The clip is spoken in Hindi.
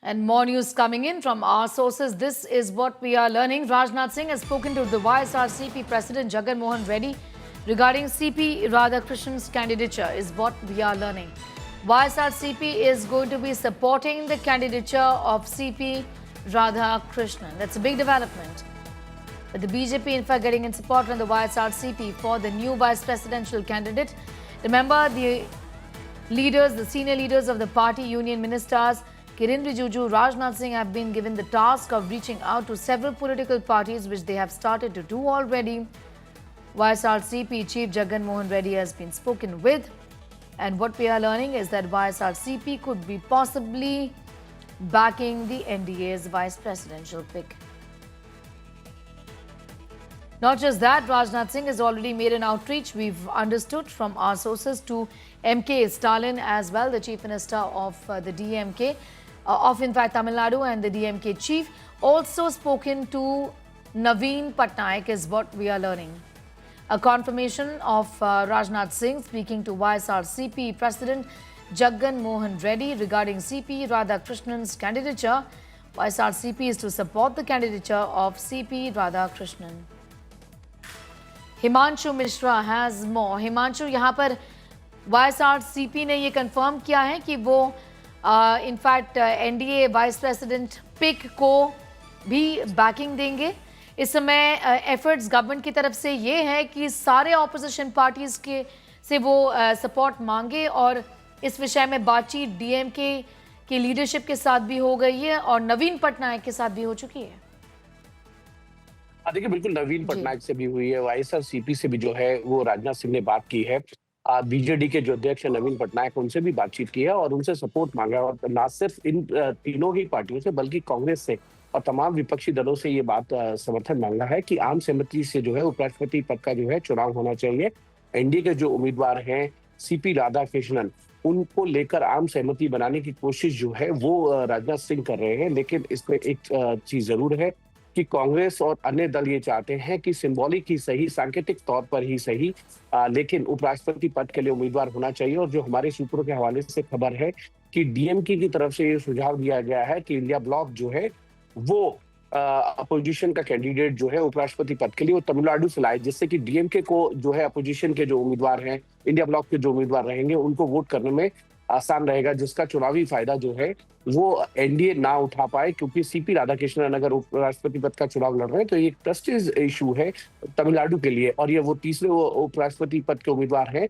And more news coming in from our sources. This is what we are learning. Rajnath Singh has spoken to the YSRCP President Jagan Mohan Reddy regarding CP Radhakrishnan's candidature, is what we are learning. YSRCP is going to be supporting the candidature of CP Radhakrishnan. That's a big development. But the BJP, in fact, getting in support from the YSRCP for the new vice presidential candidate. Remember, the leaders, the senior leaders of the party, union ministers, Kiren Rijiju, Rajnath Singh have been given the task of reaching out to several political parties, which they have started to do already. YSRCP Chief Jagan Mohan Reddy has been spoken with, and what we are learning is that YSRCP could be possibly backing the NDA's vice presidential pick. Not just that, Rajnath Singh has already made an outreach, we've understood from our sources, to MK Stalin as well, the Chief Minister of the DMK, in fact Tamil Nadu, and the DMK chief. Also spoken to Naveen Patnaik is what we are learning. A confirmation of Rajnath Singh speaking to YSRCP President Jagan Mohan Reddy regarding CP Radhakrishnan's candidature. YSRCP is to support the candidature of CP Radhakrishnan. Himanshu Mishra has more. Himanshu, यहाँ पर YSRCP ने ये कंफर्म किया है कि वो in fact NDA vice president pick को भी बैकिंग देंगे. इस समय एफर्ट्स गवर्नमेंट की तरफ से ये है कि सारे ऑपोजिशन पार्टीज के से वो सपोर्ट मांगे, और इस विषय में बातचीत DMK की लीडरशिप के साथ भी हो गई है और नवीन पटनायक के साथ भी हो चुकी है. देखिए, बिल्कुल नवीन पटनायक से भी हुई है, YSRCP से भी जो है वो राजनाथ सिंह ने बात की है. बीजेडी के जो अध्यक्ष नवीन पटनायक, उनसे भी बातचीत की है और उनसे सपोर्ट मांगा है. और ना सिर्फ इन तीनों ही पार्टियों से, बल्कि कांग्रेस से और तमाम विपक्षी दलों से ये बात समर्थन मांगा है कि आम सहमति से जो है उपराष्ट्रपति पद का जो है चुनाव होना चाहिए. एनडीए के जो उम्मीदवार हैं CP राधाकृष्णन, उनको लेकर आम सहमति बनाने की कोशिश जो है वो राजनाथ सिंह कर रहे हैं. लेकिन इसमें एक चीज जरूर है कि कांग्रेस और अन्य दल ये चाहते हैं कि सिंबॉलिक ही सही, सांकेतिक तौर पर ही सही, लेकिन उपराष्ट्रपति पद के लिए उम्मीदवार होना चाहिए. और जो हमारे सूत्रों के हवाले से खबर है कि DMK की तरफ से ये सुझाव दिया गया है कि इंडिया ब्लॉक जो है वो अपोजिशन का कैंडिडेट जो है उपराष्ट्रपति पद के लिए वो तमिलनाडु से लाए, जिससे कि DMK को जो है अपोजिशन के जो उम्मीदवार हैं, इंडिया ब्लॉक के जो उम्मीदवार रहेंगे, उनको वोट करने में आसान रहेगा, जिसका चुनावी फायदा जो है वो एनडीए ना उठा पाए. क्योंकि CP राधाकृष्णन अगर उपराष्ट्रपति पद का चुनाव लड़ रहे हैं तो ये एक प्रेस्टीज इशू है तमिलनाडु के लिए, और ये वो तीसरे उपराष्ट्रपति पद के उम्मीदवार हैं